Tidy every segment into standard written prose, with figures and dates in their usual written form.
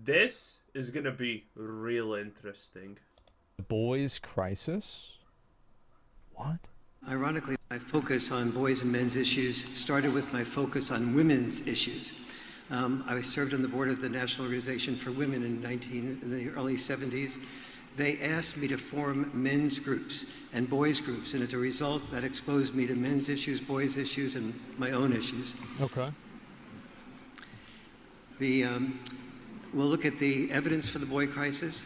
This is gonna be real interesting. Boys' crisis? What? Ironically, my focus on boys and men's issues started with my focus on women's issues. I served on the board of the National Organization for Women in the early 70s. They asked me to form men's groups and boys groups, and as a result, that exposed me to men's issues, boys' issues, and my own issues. Okay. We'll look at the evidence for the boy crisis,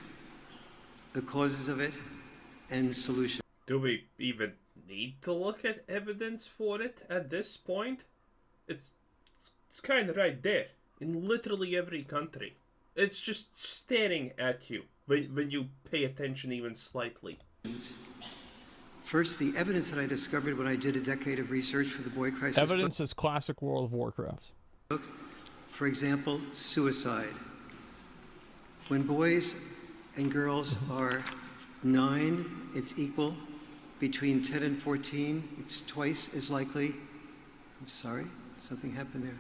the causes of it, and solutions. Do we even need to look at evidence for it at this point? It's kind of right there in literally every country. It's just staring at you when you pay attention even slightly. First, the evidence that I discovered when I did a decade of research for the boy crisis. Evidence is classic World of Warcraft. For example, suicide. When boys and girls are 9, it's equal. Between 10 and 14, it's twice as likely. I'm sorry, something happened there.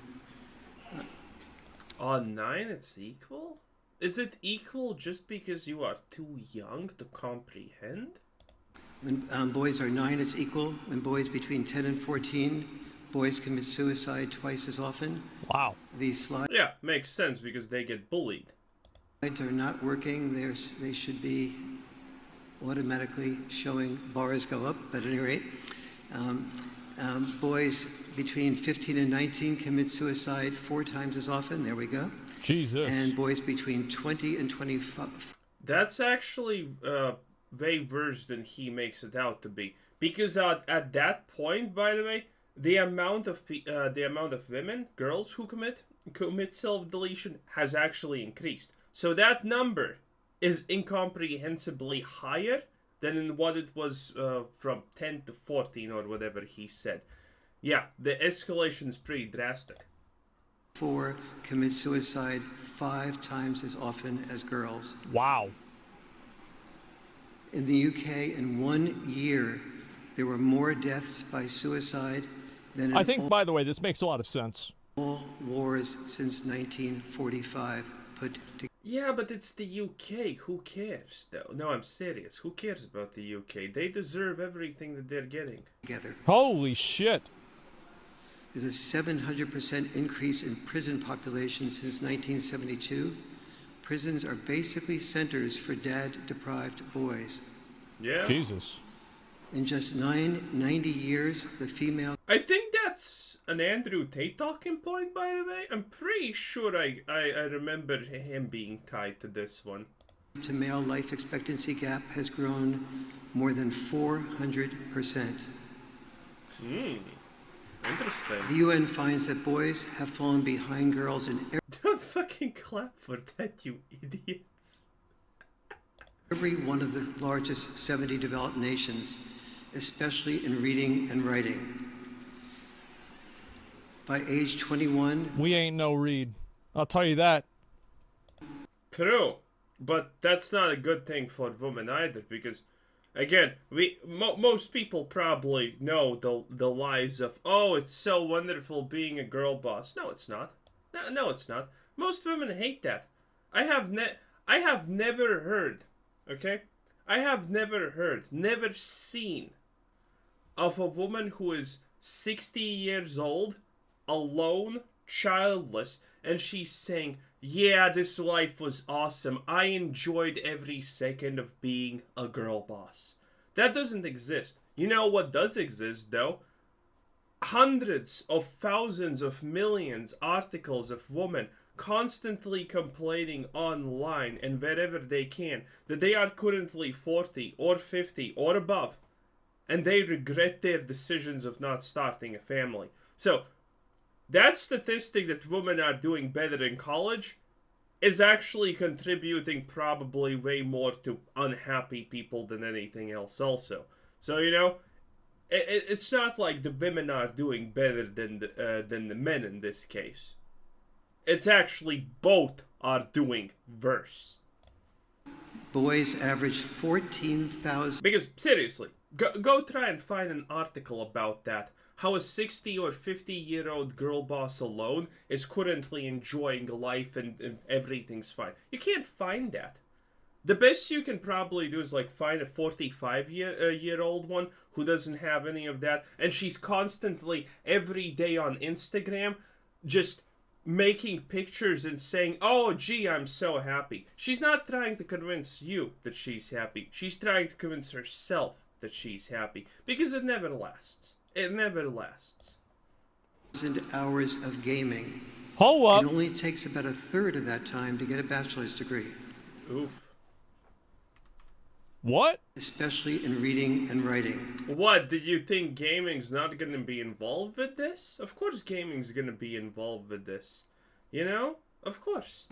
On 9, it's equal? Is it equal just because you are too young to comprehend? When boys are 9, it's equal. When boys between 10 and 14, boys commit suicide twice as often. Wow. These slides Yeah, makes sense because they get bullied. are not working. They should be automatically showing bars go up, but at any rate. Boys between 15 and 19 commit suicide 4 times as often. There we go. Jesus. And boys between 20 and 25. That's actually way worse than he makes it out to be. Because at that point, by the way, the amount of women, girls who commit self-deletion has actually increased. So that number is incomprehensibly higher than in what it was from 10 to 14 or whatever he said. Yeah, the escalation is pretty drastic. 4 commit suicide 5 times as often as girls. Wow. In the UK, in 1 year, there were more deaths by suicide than in I think, by the way, this makes a lot of sense. all wars since 1945 put together. Yeah, but it's the UK. Who cares, though? No, I'm serious. Who cares about the UK? They deserve everything that they're getting. Holy shit. There's a 700% increase in prison population since 1972. Prisons are basically centers for dad-deprived boys. Yeah. Jesus. In just 90 years, the female... I think that's an Andrew Tate talking point, by the way. I'm pretty sure I remember him being tied to this one. to male life expectancy gap has grown more than 400%. Interesting. The UN finds that boys have fallen behind girls in Don't fucking clap for that, you idiots. every one of the largest 70 developed nations, especially in reading and writing. By age 21, We ain't no Reed. I'll tell you that. True, but that's not a good thing for women either, because, again, most people probably know the lies of, oh, it's so wonderful being a girl boss. No, it's not. No, it's not. Most women hate that. I have never heard, okay? I have never seen of a woman who is 60 years old, alone, childless, and she's saying, yeah, this life was awesome. I enjoyed every second of being a girl boss. That doesn't exist. You know what does exist, though? Hundreds of thousands of millions articles of women constantly complaining online and wherever they can that they are currently 40 or 50 or above, and they regret their decisions of not starting a family. So, that statistic that women are doing better in college is actually contributing probably way more to unhappy people than anything else also. So, you know, it's not like the women are doing better than the men in this case. It's actually both are doing worse. boys average 14,000. Because, seriously, go try and find an article about that. how a 60 or 50-year-old girl boss alone is currently enjoying life and everything's fine. You can't find that. The best you can probably do is like find a 45-year-old one who doesn't have any of that, and she's constantly every day on Instagram just making pictures and saying, "Oh, gee, I'm so happy." She's not trying to convince you that she's happy. She's trying to convince herself that she's happy, because it never lasts. It never lasts. Hours of gaming. Hold up. It only takes about a third of that time to get a bachelor's degree. Oof. What? Especially in reading and writing. What, did you think gaming's not gonna be involved with this? Of course gaming's gonna be involved with this. You know? Of course.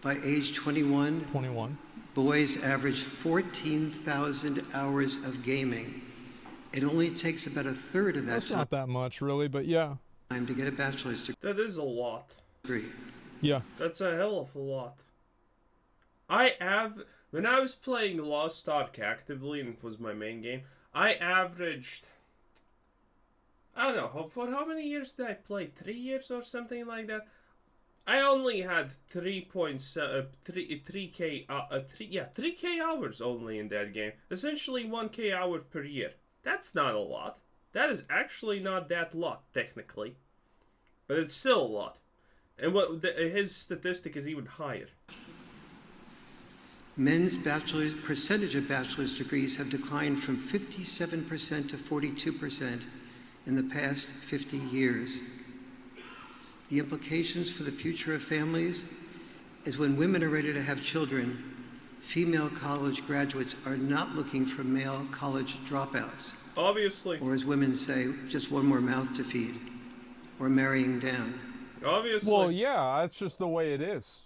By age 21, 21. boys average 14,000 hours of gaming. It only takes about a third of that That's not that much, really, but yeah. time to get a bachelor's That is a lot. degree. Yeah. That's a hell of a lot. When I was playing Lost Ark actively, and it was my main game, I averaged, I don't know, for how many years did I play? 3 years or something like that? I only had 3K hours only in that game. Essentially 1K hour per year. That's not a lot. That is actually not that lot, technically. But it's still a lot. And his statistic is even higher. Men's percentage of bachelor's degrees have declined from 57% to 42% in the past 50 years. The implications for the future of families is when women are ready to have children, female college graduates are not looking for male college dropouts. Obviously. Or as women say, just one more mouth to feed, or marrying down. Obviously. Well, yeah, that's just the way it is.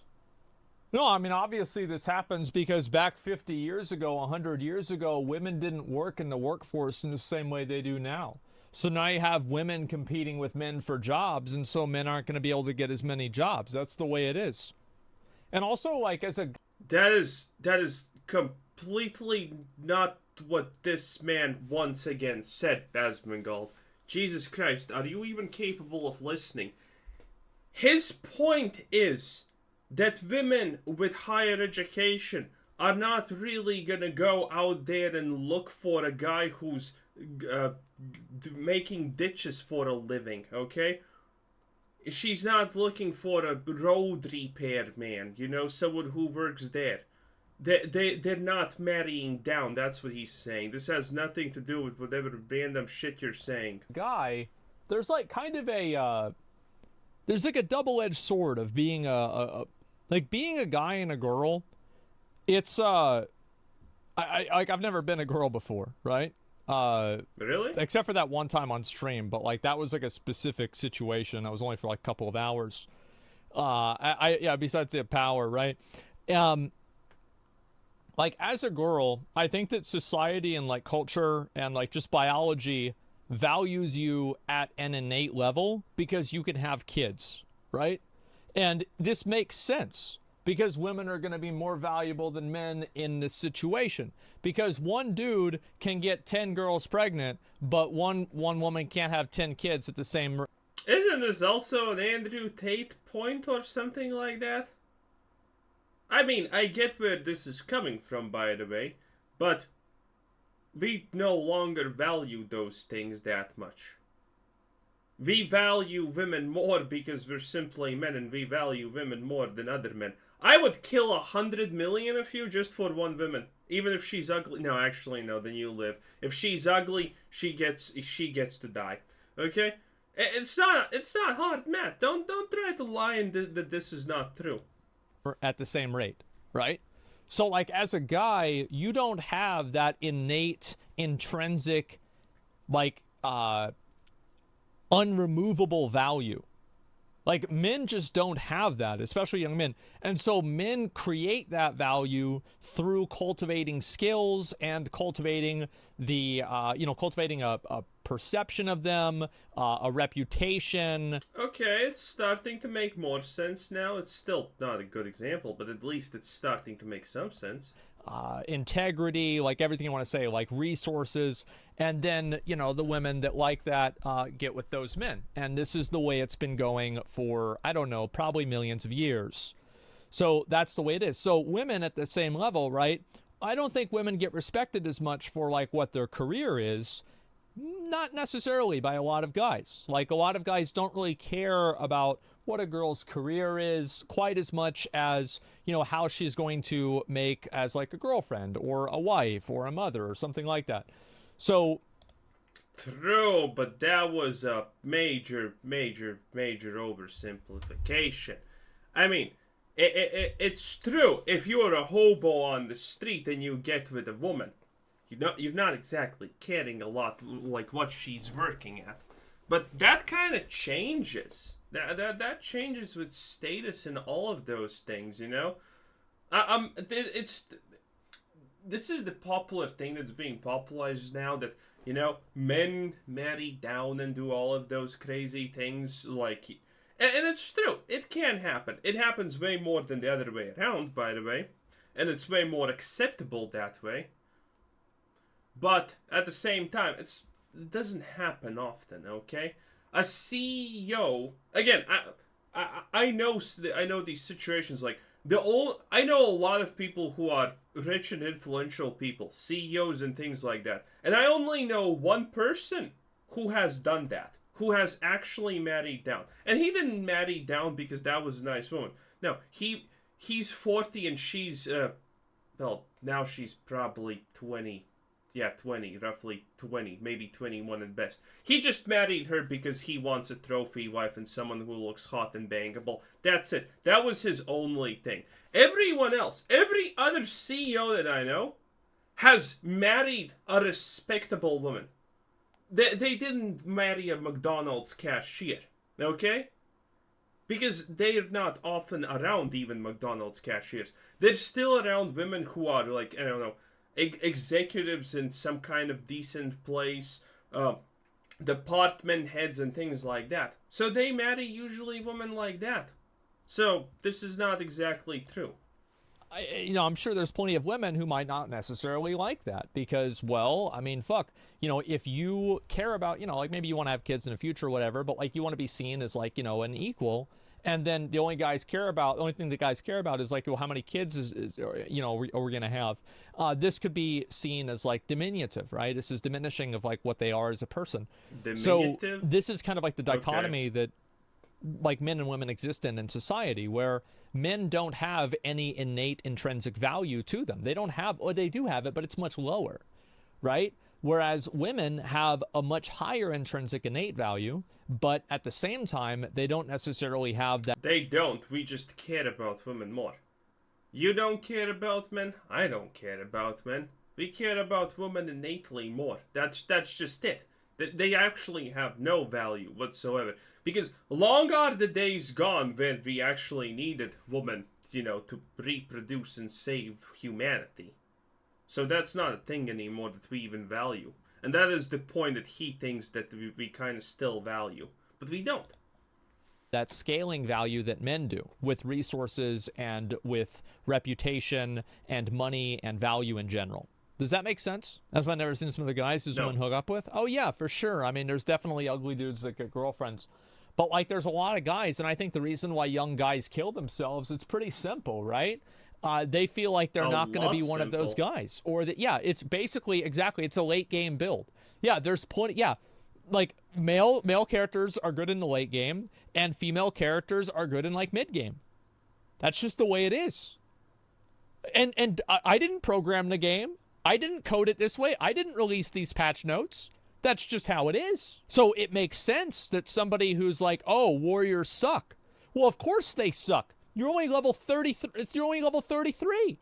No, I mean, obviously this happens because back 50 years ago, 100 years ago, women didn't work in the workforce in the same way they do now. So now you have women competing with men for jobs, and so men aren't going to be able to get as many jobs. That's the way it is. And also, like, as a... That is completely not what this man once again said, Asmongold. Jesus Christ, are you even capable of listening? His point is that women with higher education are not really gonna go out there and look for a guy who's making ditches for a living, okay? She's not looking for a road repair man, you know, someone who works there. They're not marrying down, that's what he's saying. This has nothing to do with whatever random shit you're saying. Guy, there's like kind of a, there's like a double-edged sword of being like being a guy and a girl. It's, I've never been a girl before, right? Really? Except for that one time on stream, but like that was like a specific situation. I was only for like a couple of hours. Yeah, besides the power, right? Like as a girl, I think that society and like culture and like just biology values you at an innate level because you can have kids, right? And this makes sense because women are going to be more valuable than men in this situation because one dude can get 10 girls pregnant, but one woman can't have 10 kids at the same. Isn't this also an Andrew Tate point or something like that? I mean, I get where this is coming from, by the way, but we no longer value those things that much. We value women more because we're simply men, and we value women more than other men. I would kill 100 million of you just for one woman, even if she's ugly. No, actually, no. Then you live. If she's ugly, she gets to die. Okay, it's not hard, Matt. Don't try to lie and that this is not true. At the same rate, right? So like as a guy, you don't have that innate, intrinsic, like unremovable value. Like men just don't have that, especially young men. And so men create that value through cultivating skills and cultivating the, cultivating a perception of them, a reputation. Okay, it's starting to make more sense now. It's still not a good example, but at least it's starting to make some sense. Integrity, like everything you want to say, like resources. And then, you know, the women that like that get with those men. And this is the way it's been going for, I don't know, probably millions of years. So that's the way it is. So women at the same level, right? I don't think women get respected as much for like what their career is. Not necessarily by a lot of guys. Like a lot of guys don't really care about what a girl's career is quite as much as, you know, how she's going to make as like a girlfriend or a wife or a mother or something like that. So true, but that was a major oversimplification. I mean, it's true. If you're a hobo on the street and you get with a woman, you're not exactly caring a lot like what she's working at. But that kind of changes. That changes with status and all of those things, you know. This is the popular thing that's being popularized now, that, you know, men marry down and do all of those crazy things, like, and it's true, it can happen. It happens way more than the other way around, by the way, and it's way more acceptable that way. But at the same time, it doesn't happen often, okay? A CEO, again, I know these situations, like, I know a lot of people who are rich and influential people, CEOs and things like that. And I only know one person who has done that, who has actually married down. And he didn't marry down because that was a nice woman. No, he's 40 and she's, well, now she's probably 20. Yeah, 20, roughly 20, maybe 21 at best. He just married her because he wants a trophy wife and someone who looks hot and bangable. That's it. That was his only thing. Everyone else, every other CEO that I know, has married a respectable woman. They didn't marry a McDonald's cashier, okay? Because they're not often around even McDonald's cashiers. They're still around women who are, like, I don't know, executives in some kind of decent place, department heads and things like that. So they marry usually women like that. So this is not exactly true. I'm sure there's plenty of women who might not necessarily like that because, well, I mean, fuck, if you care about, like maybe you want to have kids in the future or whatever, but like you want to be seen as like, an equal. And then the only thing that guys care about is like, well, how many kids are we going to have? This could be seen as like diminutive, right? This is diminishing of like what they are as a person. Diminutive? So this is kind of like the dichotomy that like men and women exist in society, where men don't have any innate intrinsic value to them. They don't have, or they do have it, but it's much lower, right? Whereas women have a much higher intrinsic innate value, but at the same time, they don't necessarily have that. They don't. We just care about women more. You don't care about men. I don't care about men. We care about women innately more. That's just it. They actually have no value whatsoever. Because long are the days gone when we actually needed women, to reproduce and save humanity. So that's not a thing anymore that we even value. And that is the point that he thinks that we kind of still value. But we don't. That scaling value that men do with resources and with reputation and money and value in general. Does that make sense? That's why I've never seen some of the guys who's women hook up with. Oh, yeah, for sure. I mean, there's definitely ugly dudes that get girlfriends. But, like, there's a lot of guys, and I think the reason why young guys kill themselves, it's pretty simple, right? They feel like they're not going to be one of those guys. Or that, yeah, it's basically, exactly, it's a late game build. Yeah, there's plenty, yeah. Like, male characters are good in the late game, and female characters are good in, like, mid-game. That's just the way it is. And I didn't program the game. I didn't code it this way. I didn't release these patch notes. That's just how it is. So it makes sense that somebody who's like, oh, warriors suck. Well, of course they suck. You're only level 33. You're only level 33.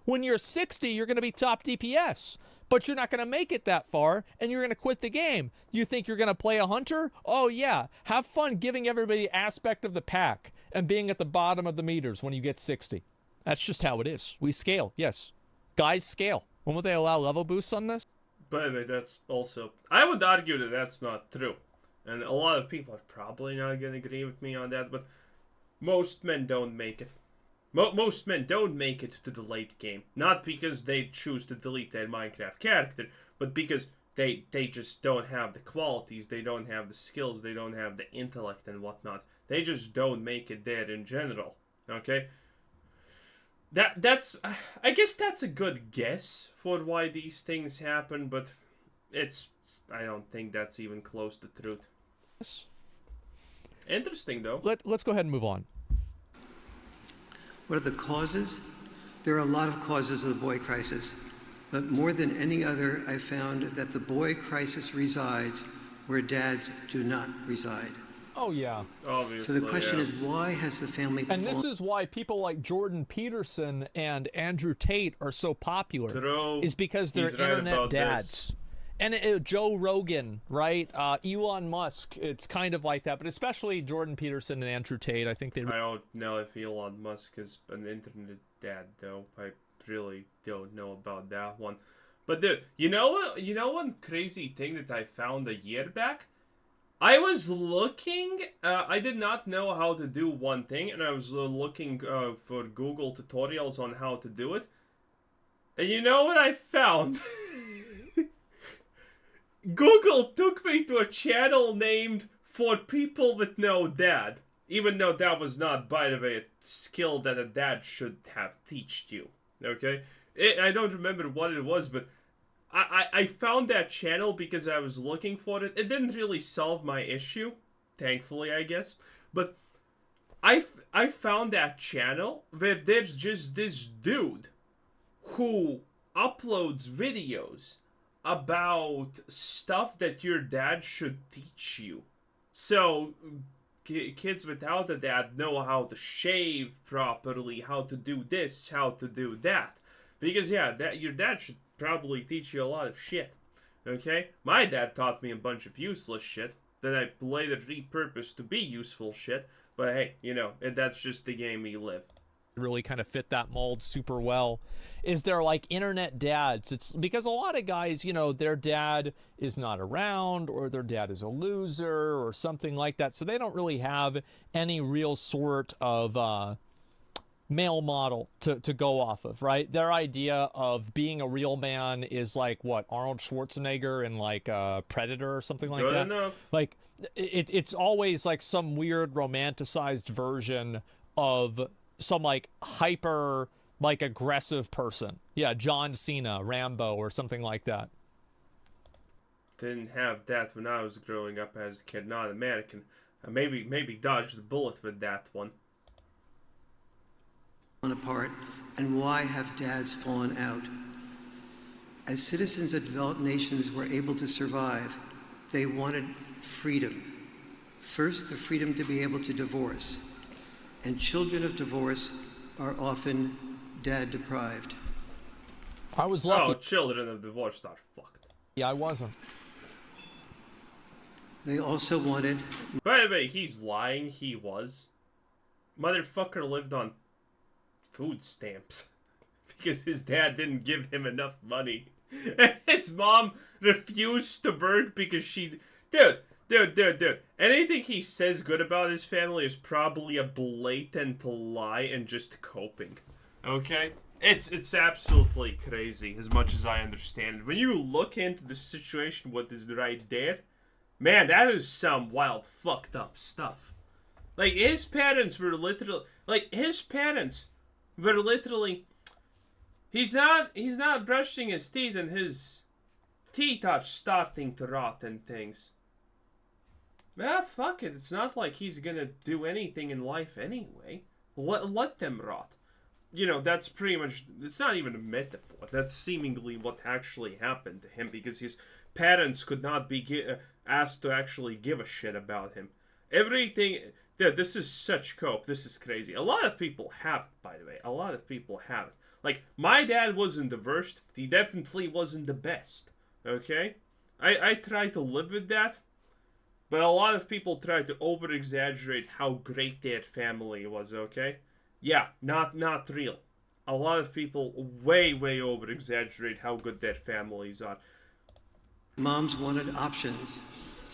When you're 60, you're going to be top DPS. But you're not going to make it that far, and you're going to quit the game. You think you're going to play a hunter? Oh, yeah. Have fun giving everybody aspect of the pack and being at the bottom of the meters when you get 60. That's just how it is. We scale, yes. Guys scale. When would they allow level boosts on this? By the way, that's also... I would argue that that's not true. And a lot of people are probably not going to agree with me on that, but most men don't make it. Most men don't make it to the late game. Not because they choose to delete their Minecraft character, but because they just don't have the qualities, they don't have the skills, they don't have the intellect and whatnot. They just don't make it there in general. Okay? That's I guess that's a good guess for why these things happen, but I don't think that's even close to truth. Interesting though. Let's go ahead and move on. What are the causes? There are a lot of causes of the boy crisis, but more than any other, I found that the boy crisis resides where dads do not reside. Oh, yeah. Obviously, So the question is, why has the family... And this is why people like Jordan Peterson and Andrew Tate are so popular. True. Is because they're He's right internet about dads. this. And Joe Rogan, right? Elon Musk, it's kind of like that. But especially Jordan Peterson and Andrew Tate, I think they... I don't know if Elon Musk is an internet dad, though. I really don't know about that one. But dude, you know what? You know one crazy thing that I found a year back? I was looking, I did not know how to do one thing, and I was looking for Google tutorials on how to do it. And you know what I found? Google took me to a channel named For People With No Dad. Even though that was not, by the way, a skill that a dad should have taught you. Okay? I don't remember what it was, but I found that channel because I was looking for it. It didn't really solve my issue, thankfully, I guess. But I found that channel where there's just this dude who uploads videos about stuff that your dad should teach you. So kids without a dad know how to shave properly, how to do this, how to do that. Because your dad should probably teach you a lot of shit. Okay? My dad taught me a bunch of useless shit that I later repurposed to be useful shit. But hey, that's just the game we live. Really kind of fit that mold super well. Is there like internet dads? It's because a lot of guys, their dad is not around, or their dad is a loser or something like that. So they don't really have any real sort of male model to go off of, right? Their idea of being a real man is like what, Arnold Schwarzenegger in like Predator or something like Good that. enough. Like it's always like some weird romanticized version of some like hyper like aggressive person. Yeah, John Cena, Rambo, or something like that. Didn't have that when I was growing up as a kid. Not American. Maybe dodged the bullet with that one. Apart, and why have dads fallen out? As citizens of developed nations were able to survive, they wanted freedom. First, the freedom to be able to divorce. And children of divorce are often dad deprived. I was lucky. Oh, children of divorce are fucked. Yeah, I wasn't. They also wanted... By the way, he's lying. He was. Motherfucker lived on food stamps because his dad didn't give him enough money. And his mom refused to work because she... Dude. Anything he says good about his family is probably a blatant lie and just coping. Okay? It's absolutely crazy, as much as I understand it. When you look into the situation, what is right there, man, that is some wild, fucked up stuff. Like, his parents were literally... He's not brushing his teeth, and his teeth are starting to rot and things. Ah, fuck it. It's not like he's gonna do anything in life anyway. Let them rot. That's pretty much... It's not even a metaphor. That's seemingly what actually happened to him, because his parents could not be asked to actually give a shit about him. Everything... Dude, this is such cope. This is crazy. A lot of people have it, by the way. A lot of people have it. Like, my dad wasn't the worst, but he definitely wasn't the best. Okay? I try to live with that. But a lot of people try to over-exaggerate how great their family was, okay? Yeah, not real. A lot of people way over-exaggerate how good their families are. Moms wanted options.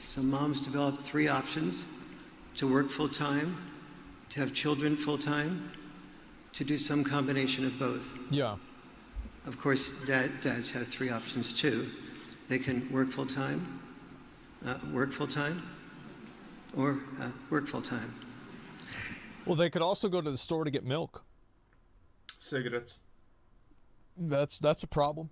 So moms developed 3 options: to work full-time, to have children full-time, to do some combination of both. Yeah. Of course, dads have 3 options too. They can work full-time, work full-time, or work full-time. Well, they could also go to the store to get milk. Cigarettes. That's a problem.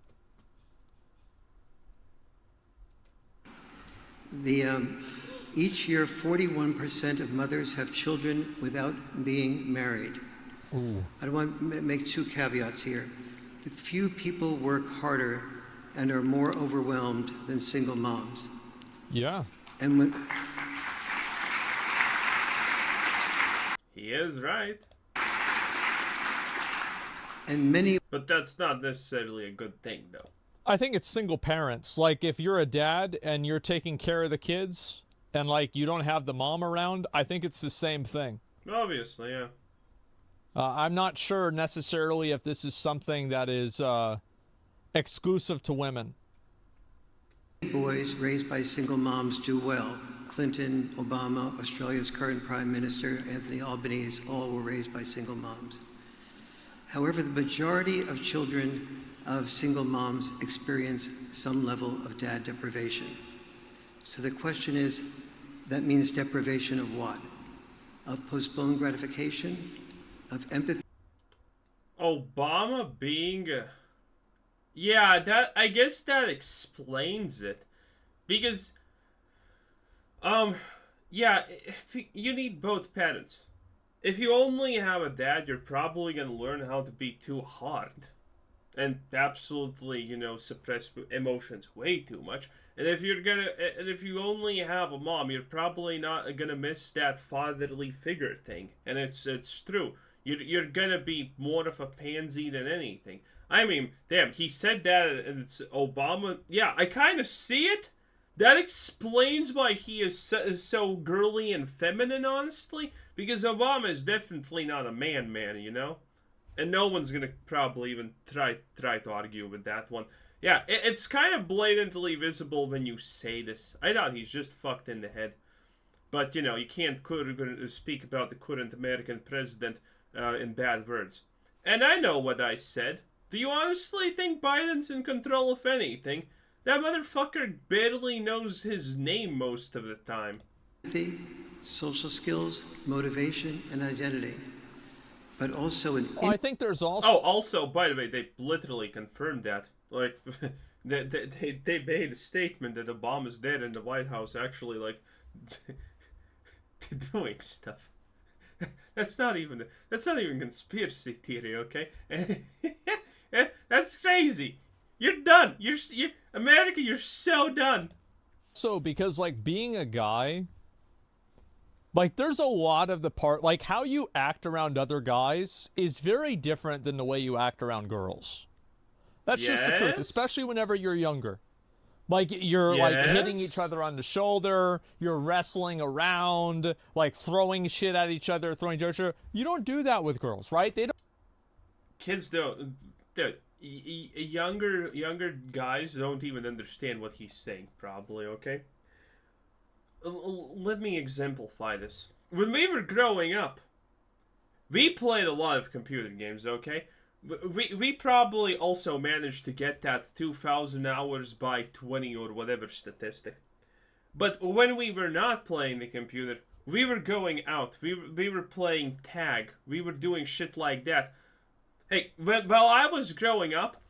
Each year, 41% of mothers have children without being married. Ooh. I want to make two caveats here. The few people work harder and are more overwhelmed than single moms. Yeah. And when He is right. and many But that's not necessarily a good thing, though. I think it's single parents. Like, if you're a dad and you're taking care of the kids and, like, you don't have the mom around, I think it's the same thing. Obviously, yeah. I'm not sure necessarily if this is something that is exclusive to women. boys raised by single moms do well. Clinton, Obama, Australia's current Prime Minister, Anthony Albanese, all were raised by single moms. However, the majority of children of single moms experience some level of dad deprivation. So the question is, that means deprivation of what? Of postponed gratification? Of empathy? Obama being yeah, that I guess that explains it. Because yeah, you need both parents. If you only have a dad, you're probably going to learn how to be too hard and absolutely, suppress emotions way too much. And if you only have a mom, you're probably not going to miss that fatherly figure thing. And it's true. You're gonna be more of a pansy than anything. I mean, damn, he said that, and it's Obama. Yeah, I kind of see it. That explains why he is so girly and feminine, honestly. Because Obama is definitely not a man, and no one's gonna probably even try to argue with that one. Yeah, it's kind of blatantly visible when you say this. I thought he's just fucked in the head. But you can't speak about the current American president in bad words. And I know what I said. Do you honestly think Biden's in control of anything? That motherfucker barely knows his name most of the time. Empathy, social skills, motivation, and identity. But also I think there's also... Oh, also, by the way, they literally confirmed that. Like, they made a statement that Obama's dead and the White House actually, like, doing stuff. That's not even conspiracy theory, okay? That's crazy. You're done. You're America. You're so done. So, because like being a guy, like there's a lot of the part, like how you act around other guys is very different than the way you act around girls. That's just the truth, especially whenever you're younger. Like, you're, like, hitting each other on the shoulder, you're wrestling around, like, throwing shit at each other, throwing dirt. You don't do that with girls, right? They don't. Kids don't. Dude, younger guys don't even understand what he's saying, probably, okay? Let me exemplify this. When we were growing up, we played a lot of computer games, okay? We probably also managed to get that 2,000 hours by 20 or whatever statistic. But when we were not playing the computer, we were going out. We were playing tag. We were doing shit like that. Hey, while I was growing up,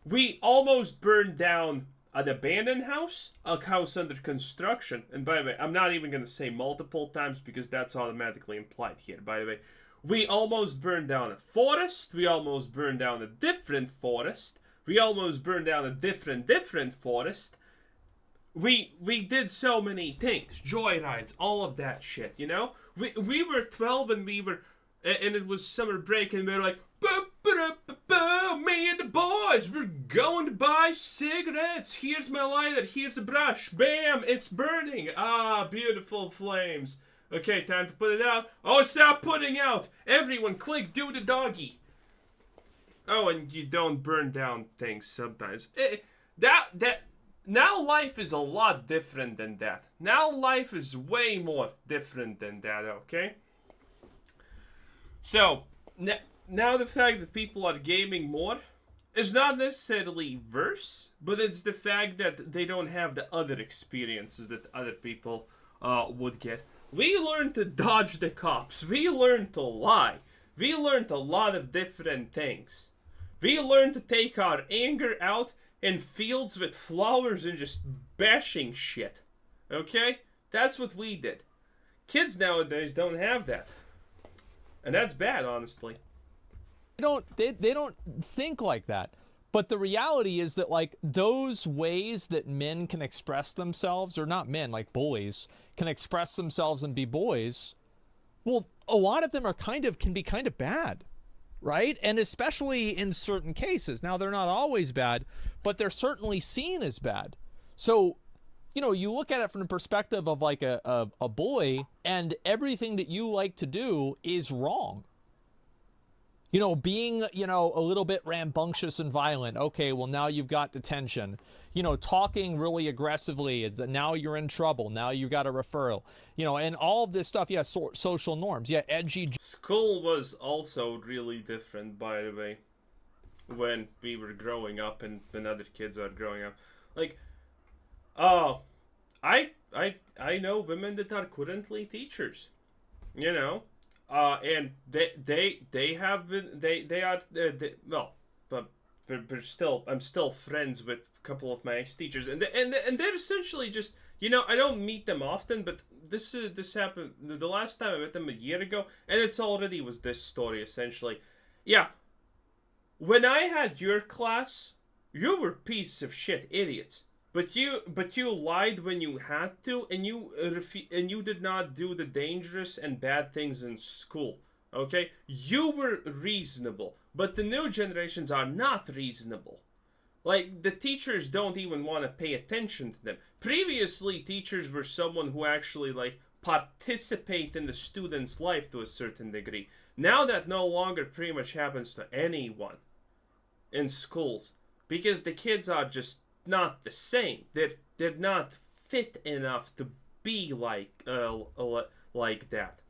we almost burned down an abandoned house, a house under construction. And by the way, I'm not even going to say multiple times because that's automatically implied here, by the way. We almost burned down a forest. We almost burned down a different forest. We almost burned down a different forest. We did so many things. Joyrides, all of that shit, We were 12 and it was summer break and we were like, me and the boys, we're going to buy cigarettes. Here's my lighter, here's a brush. Bam, it's burning. Ah, beautiful flames. Okay, time to put it out. Oh, stop putting out. Everyone, click, do the doggy. Oh, and you don't burn down things sometimes. Now life is a lot different than that. Now life is way more different than that, okay? So, now the fact that people are gaming more, It's not necessarily worse, but it's the fact that they don't have the other experiences that other people would get. We learned to dodge the cops. We learned to lie. We learned a lot of different things. We learned to take our anger out in fields with flowers and just bashing shit. Okay? That's what we did. Kids nowadays don't have that. And that's bad, honestly. They don't think like that. But the reality is that, like, those ways that men can express themselves, or not men, like bullies, can express themselves and be boys, well, a lot of them are can be kind of bad, right? And especially in certain cases. Now, they're not always bad, but they're certainly seen as bad. So, you know, you look at it from the perspective of like a boy, and everything that you like to do is wrong. You know, being, you know, a little bit rambunctious and violent. Okay, well, now you've got detention. You know, talking really aggressively, is that now you're in trouble. Now you got a referral. You know, and all of this stuff, yeah, social norms. Yeah, edgy. School was also really different, by the way, when we were growing up and when other kids were growing up. Like, I know women that are currently teachers, you know, and they have been they are well, but they're still, I'm still friends with a couple of my ex-teachers, and they're essentially just, you know, I don't meet them often, but this happened the last time I met them a year ago, and it's already was this story essentially. Yeah, when I had your class, you were pieces of shit idiots. But you lied when you had to, and you did not do the dangerous and bad things in school. Okay, you were reasonable, but the new generations are not reasonable. Like, the teachers don't even want to pay attention to them. Previously, teachers were someone who actually like participate in the student's life to a certain degree. Now that no longer pretty much happens to anyone in schools, because the kids are just not the same. They're not fit enough to be like that,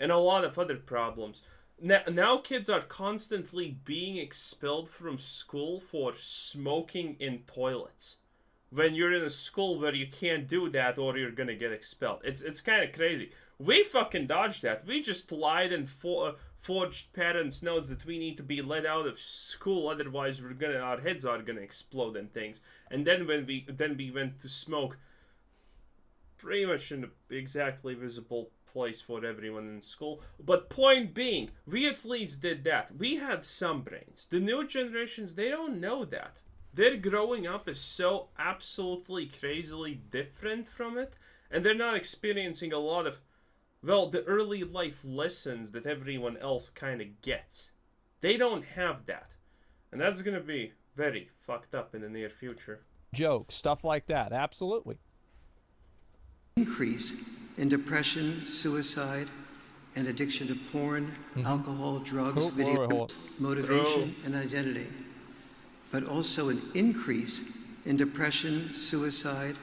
and a lot of other problems. Now kids are constantly being expelled from school for smoking in toilets. When you're in a school where you can't do that, or you're gonna get expelled. It's kind of crazy. We fucking dodged that. We just lied and forged parents' notes that we need to be let out of school, otherwise our heads are gonna explode and things. And then when we went to smoke, pretty much in the exactly visible place for everyone in school. But point being, we at least did that. We had some brains. The new generations, they don't know that. Their growing up is so absolutely crazily different from it, and they're not experiencing a lot of, well, the early life lessons that everyone else kind of gets. They don't have that. And that's going to be very fucked up in the near future. Jokes, stuff like that, absolutely. Increase in depression, suicide, and addiction to porn, alcohol, drugs, video, motivation, and identity. But also an increase in depression, suicide,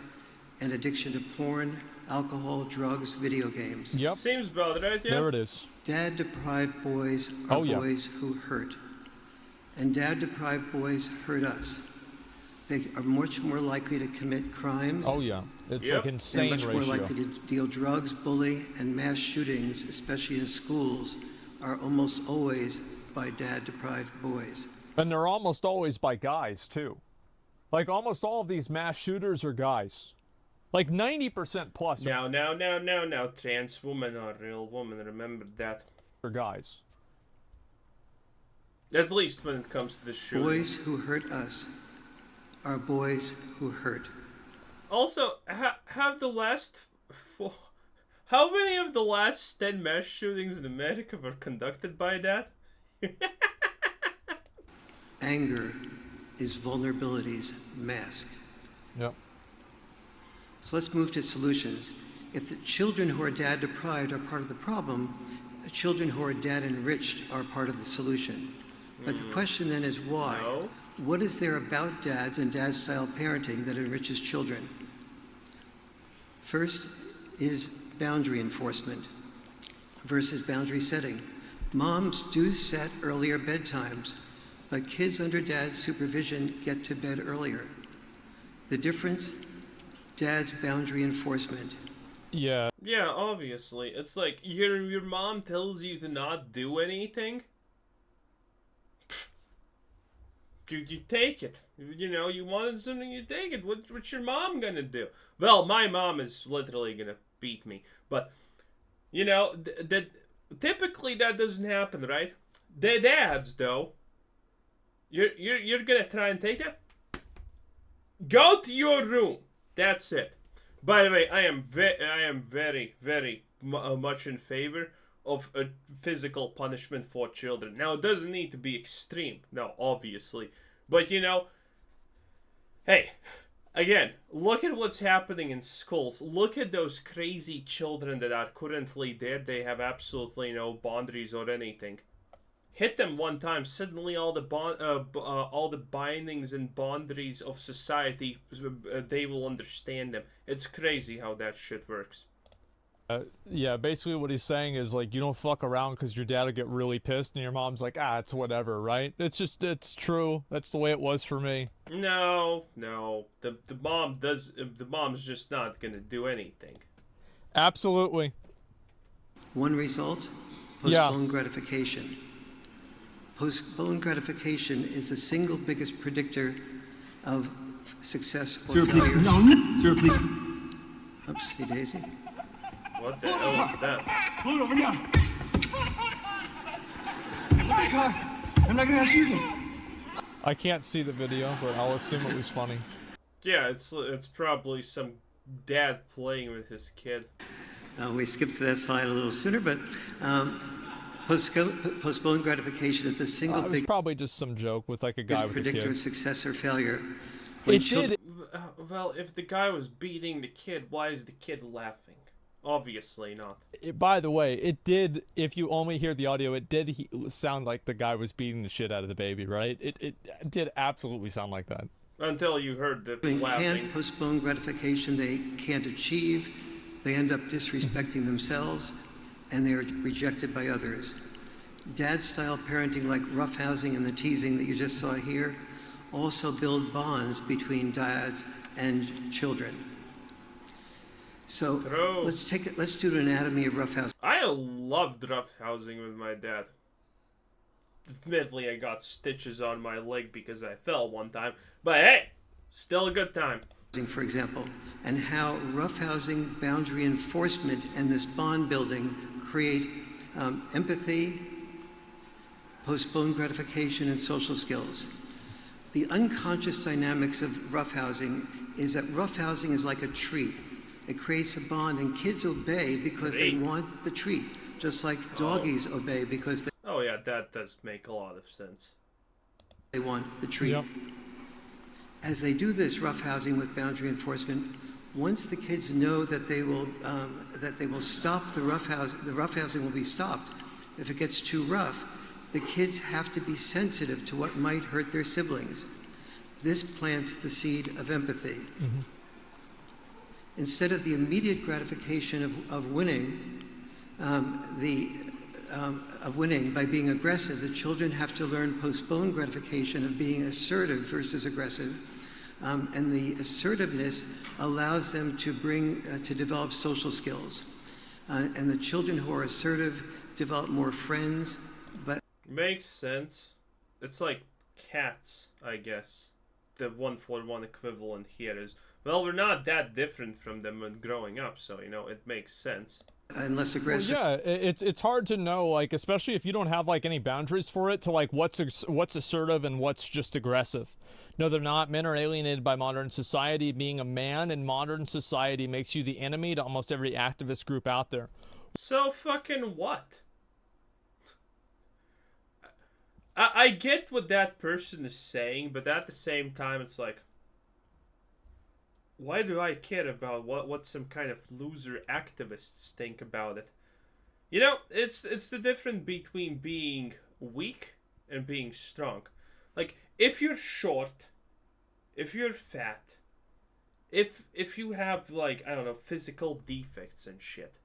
and addiction to porn, alcohol, drugs, video games. Yep. Seems about right, yeah. There it is. Dad-deprived boys are boys who hurt. And dad-deprived boys hurt us. They are much more likely to commit crimes. Oh, yeah. It's like insane ratio. They're much more likely to deal drugs, bully, and mass shootings, especially in schools, are almost always by dad-deprived boys. And they're almost always by guys, too. Like, almost all of these mass shooters are guys. Like, 90% plus Now, trans women are real women, remember that. Are guys. At least when it comes to the shooting. Boys who hurt us are boys who hurt. Also, have the last how many of the last 10 mass shootings in America were conducted by that? Anger is vulnerability's mask. Yep. So let's move to solutions. If the children who are dad deprived are part of the problem, the children who are dad enriched are part of the solution. But the question then is why? No. What is there about dads and dad-style parenting that enriches children? First is boundary enforcement versus boundary setting. Moms do set earlier bedtimes, but kids under dad's supervision get to bed earlier. The difference? Dad's boundary enforcement. Yeah. Yeah, obviously. It's like your mom tells you to not do anything. You take it. You know, you wanted something, you take it. What's your mom gonna do? Well, my mom is literally gonna beat me. But, you know, typically that doesn't happen, right? The dads, though, you're gonna try and take that. Go to your room. That's it. By the way, I am very, very much in favor of a physical punishment for children. Now, it doesn't need to be extreme. No, obviously. But, you know, hey, again, look at what's happening in schools. Look at those crazy children that are currently there. They have absolutely no boundaries or anything. Hit them one time, suddenly all the bindings and boundaries of society, they will understand them. It's crazy how that shit works. Yeah, basically what he's saying is like, you don't fuck around because your dad will get really pissed and your mom's like, it's whatever, right? It's true. That's the way it was for me. No. The mom's just not gonna do anything. Absolutely. One result? Postponed gratification. Postponed gratification is the single biggest predictor of success or Sir, failure. please. No, sir, please. Oopsie daisy. What the hell is that? Pull it over now. Look at the car. I'm not gonna ask you again. I can't see the video, but I'll assume it was funny. Yeah, it's probably some dad playing with his kid. We skipped to that slide a little sooner, but postponed gratification is the single It was biggest probably just some joke with like a guy with a predictor of kid. success or failure. It did. Well, if the guy was beating the kid, why is the kid laughing? Obviously not. By the way, it did. If you only hear the audio, it did sound like the guy was beating the shit out of the baby, right? It did absolutely sound like that. Until you heard the They laughing. can't postpone gratification they can't achieve. They end up disrespecting themselves, and they are rejected by others. Dad-style parenting, like roughhousing and the teasing that you just saw here, also build bonds between dads and children. So True. let's do an anatomy of roughhousing. I loved roughhousing with my dad. Admittedly, I got stitches on my leg because I fell one time, but hey, still a good time. For example, and how roughhousing, boundary enforcement, and this bond building create empathy, postponed gratification, and social skills. The unconscious dynamics of roughhousing is that roughhousing is like a treat. It creates a bond, and kids obey because they want the treat, just like doggies obey because Oh yeah, that does make a lot of sense. they want the treat. Yep. As they do this roughhousing with boundary enforcement, once the kids know that they will stop the roughhousing will be stopped. If it gets too rough, the kids have to be sensitive to what might hurt their siblings. This plants the seed of empathy. Mm-hmm. Instead of the immediate gratification of winning, by being aggressive, the children have to learn postponed gratification of being assertive versus aggressive. And the assertiveness allows them to develop social skills. And the children who are assertive develop more friends. But Makes sense. It's like cats, I guess. The one-for-one equivalent here is, well, we're not that different from them when growing up, so, you know, it makes sense. and less aggressive. Well, yeah, it's hard to know, like, especially if you don't have like any boundaries for it, to like what's assertive and what's just aggressive. No, they're not. Men are alienated by modern society. Being a man in modern society makes you the enemy to almost every activist group out there. So fucking what? I get what that person is saying, but at the same time, it's like, why do I care about what some kind of loser activists think about it? You know, it's the difference between being weak and being strong. Like, if you're short, if you're fat, if you have, like, I don't know, physical defects and shit,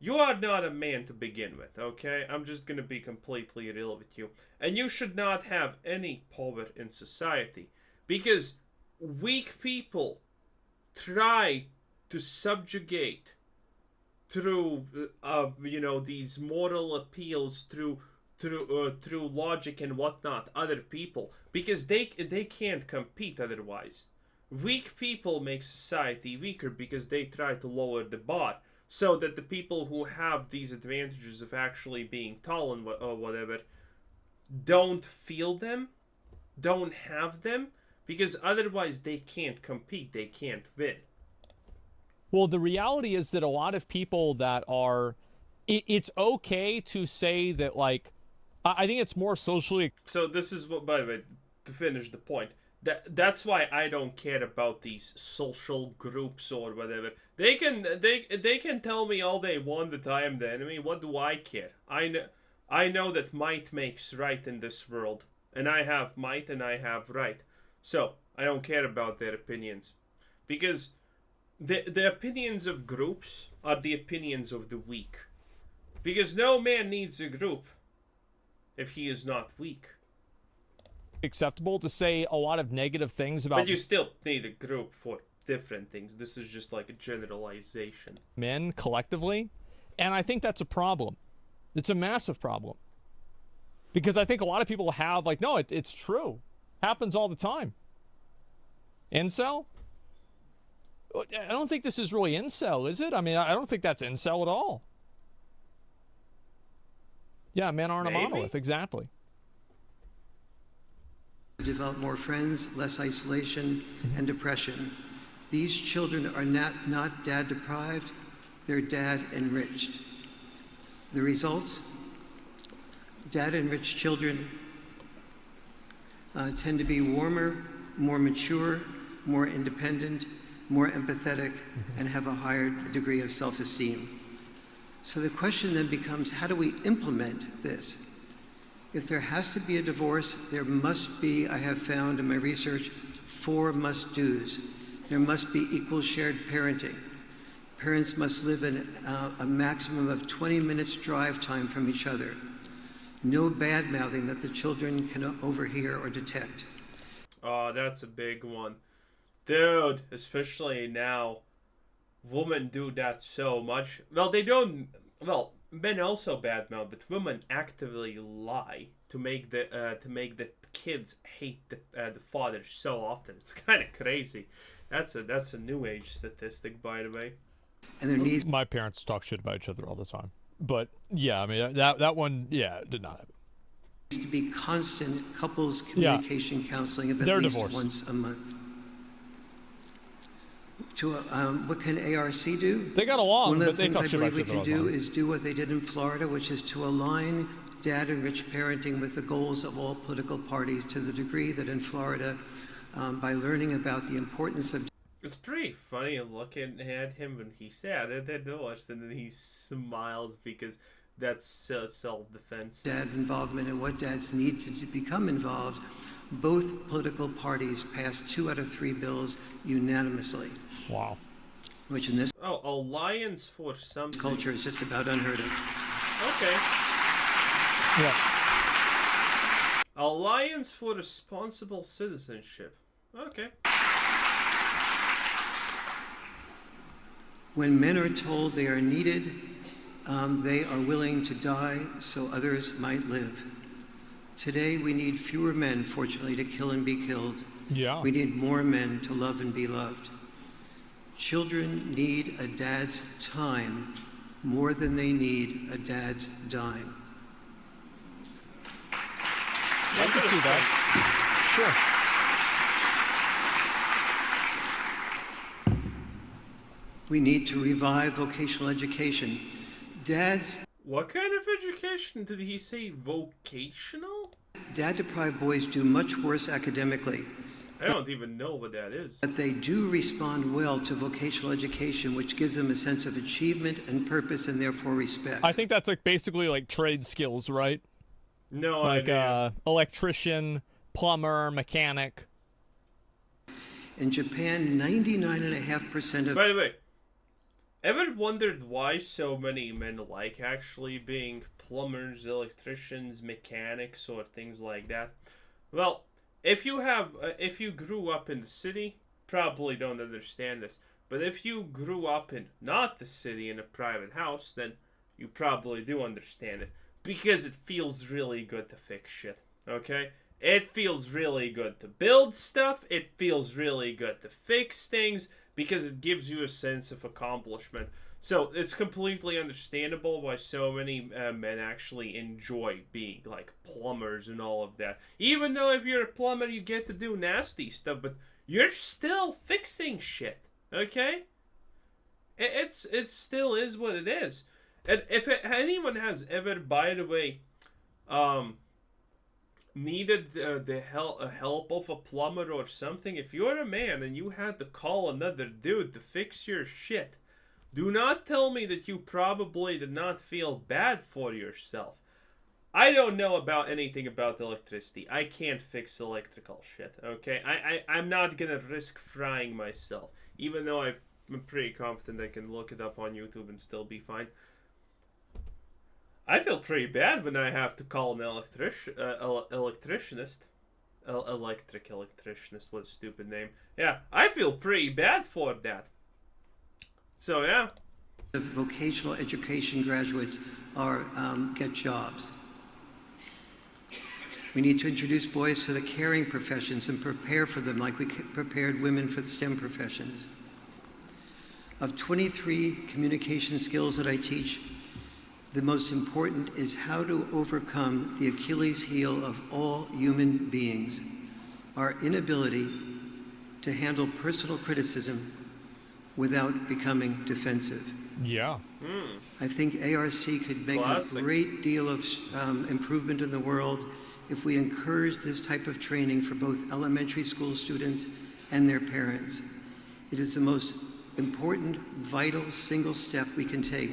You are not a man to begin with, okay? I'm just gonna be completely real with you. And you should not have any power in society. Because weak people try to subjugate through, these moral appeals, through logic and whatnot, other people. Because they can't compete otherwise. Weak people make society weaker because they try to lower the bar, so that the people who have these advantages of actually being tall and whatever don't feel them, don't have them, because otherwise they can't compete, they can't win. Well, the reality is that a lot of people that are, it's okay to say that, like, I think it's more socially. So this is what, by the way, to finish the point, that's why I don't care about these social groups or whatever. They can tell me all they want that I am the enemy. What do I care? I know that might makes right in this world, and I have might and I have right. So I don't care about their opinions, because the opinions of groups are the opinions of the weak. Because no man needs a group if he is not weak. Acceptable to say a lot of negative things about. But you still need a group for different things. This is just like a generalization. Men collectively, and I think that's a problem. It's a massive problem. Because I think a lot of people have, like, no, it's true. Happens all the time. Incel? I don't think this is really incel, is it? I mean, I don't think that's incel at all. Yeah, men aren't Maybe. a monolith, exactly. Develop more friends, less isolation, and depression. These children are not dad deprived, they're dad enriched. The results? Dad enriched children tend to be warmer, more mature, more independent, more empathetic, and have a higher degree of self-esteem. So the question then becomes, how do we implement this? If there has to be a divorce, there must be, I have found in my research, 4 must-dos. There must be equal shared parenting. Parents must live in a maximum of 20 minutes drive time from each other. No bad-mouthing that the children can overhear or detect. Oh, that's a big one. Dude, especially now, women do that so much. Well, they don't, well, men also badmouth, but women actively lie to make the kids hate the father so often. It's kind of crazy. That's a new age statistic, by the way. And there needs My parents talk shit about each other all the time. But yeah, I mean, that one, yeah, did not happen. to be constant couples communication counseling of at They're least divorced. once a month. To what can ARC do? They got along, One of but the they things talk I shit about believe we each other can all the do time. is do what they did in Florida, which is to align dad-enriched parenting with the goals of all political parties to the degree that in Florida, by learning about the importance of It's pretty funny looking at him when he said it, and then he smiles because that's self-defense. dad involvement and what dads need to become involved, both political parties passed 2 out of 3 bills unanimously, Wow. which in this Oh, Alliance for something. culture is just about unheard of. Okay. Yeah. Alliance for Responsible Citizenship. Okay. When men are told they are needed, they are willing to die so others might live. Today, we need fewer men, fortunately, to kill and be killed. Yeah. We need more men to love and be loved. Children need a dad's time more than they need a dad's dime. I can see that. Sure. We need to revive vocational education. Dads, What kind of education did he say? Vocational? dad-deprived boys do much worse academically, I don't even know what that is. but they do respond well to vocational education, which gives them a sense of achievement and purpose and therefore respect. I think that's like basically like trade skills, right? No Like idea. electrician, plumber, mechanic. In Japan, 99.5% of By the way, Ever wondered why so many men like actually being plumbers, electricians, mechanics, or things like that? Well, if you grew up in the city, probably don't understand this. But if you grew up in not the city in a private house, then you probably do understand it because it feels really good to fix shit. Okay? It feels really good to build stuff. It feels really good to fix things because it gives you a sense of accomplishment. So it's completely understandable why so many men actually enjoy being like plumbers and all of that. Even though if you're a plumber, you get to do nasty stuff, but you're still fixing shit. Okay? It still is what it is. And if anyone has ever, by the way, um, needed the help of a plumber or something, if you're a man and you had to call another dude to fix your shit, do not tell me that you probably did not feel bad for yourself. I don't know about anything about electricity. I can't fix electrical shit, okay? I'm not gonna risk frying myself, even though I'm pretty confident I can look it up on YouTube and still be fine. I feel pretty bad when I have to call an electricianist. Electric electricianist, what a stupid name. Yeah, I feel pretty bad for that. So, yeah. The vocational education graduates are get jobs. We need to introduce boys to the caring professions and prepare for them like we prepared women for the STEM professions. Of 23 communication skills that I teach, the most important is how to overcome the Achilles heel of all human beings, our inability to handle personal criticism without becoming defensive. Yeah. I think ARC could make Classic. a great deal of improvement in the world if we encourage this type of training for both elementary school students and their parents. It is the most important, vital, single step we can take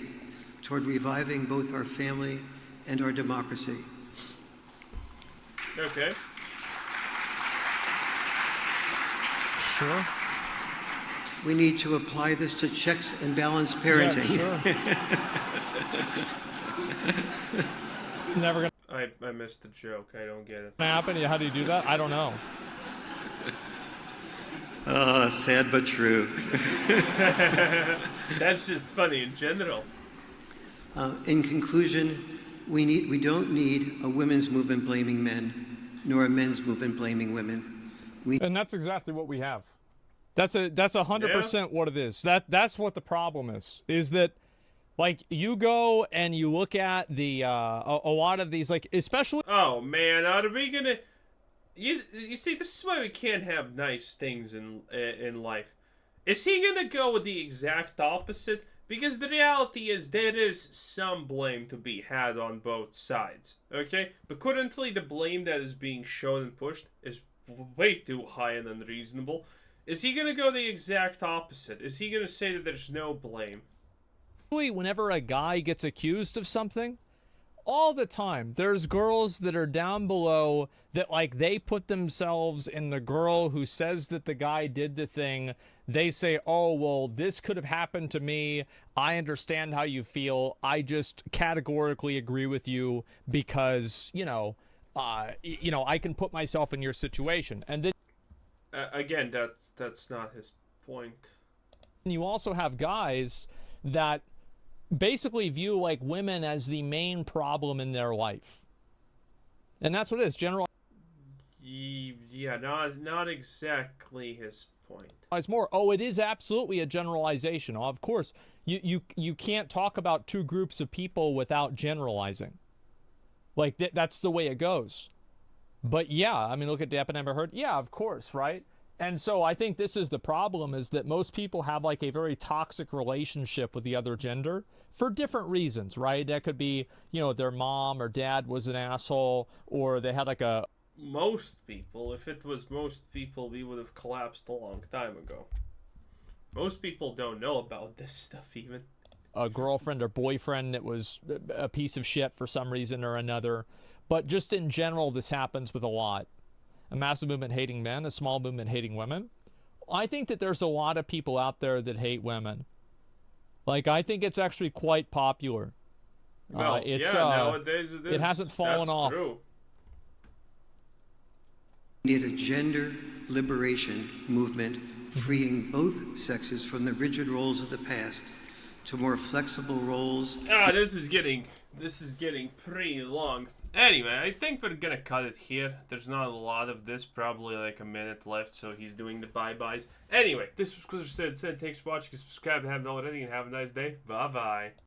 toward reviving both our family and our democracy. Okay. Sure. We need to apply this to checks and balance parenting. Yeah, sure. Never gonna I missed the joke. I don't get it. happen. How do you do that? I don't know. Sad but true. That's just funny in general. In conclusion, we don't need a women's movement blaming men, nor a men's movement blaming women. And that's exactly what we have. That's 100% what it is. That's what the problem is that, like, you go and you look at the a lot of these, like, especially. Oh man, are we gonna? You see, this is why we can't have nice things in life. Is he gonna go with the exact opposite? Because the reality is there is some blame to be had on both sides, okay? But currently the blame that is being shown and pushed is way too high and unreasonable. Is he going to go the exact opposite? Is he going to say that there's no blame? Whenever a guy gets accused of something, all the time, there's girls that are down below that, like, they put themselves in the girl who says that the guy did the thing. They say, oh, well, this could have happened to me. I understand how you feel. I just categorically agree with you because, I can put myself in your situation. And then again, that's not his point. you also have guys that basically view, like, women as the main problem in their life. And that's what it is. Yeah, not exactly his point. More. Oh, it is absolutely a generalization. Of course, you can't talk about two groups of people without generalizing. Like, that's the way it goes. But yeah, I mean, look at Depp and Amber Heard. Yeah, of course, right? And so I think this is the problem, is that most people have, like, a very toxic relationship with the other gender for different reasons, right? That could be, their mom or dad was an asshole, or they had, like, a... Most people, if it was most people, we would have collapsed a long time ago. Most people don't know about this stuff even. A girlfriend or boyfriend that was a piece of shit for some reason or another. But just in general, this happens with a lot. A massive movement hating men, a small movement hating women. I think that there's a lot of people out there that hate women. Like, I think it's actually quite popular. Well, It's yeah, nowadays it is. it hasn't fallen That's off. True. We need a gender liberation movement freeing both sexes from the rigid roles of the past to more flexible roles. Ah, this is getting pretty long. Anyway, I think we're gonna cut it here. There's not a lot of this, probably like a minute left, so he's doing the bye-byes. Anyway, this was Closer Said. Thanks for watching, subscribe if you haven't already, and have a nice day. Bye-bye.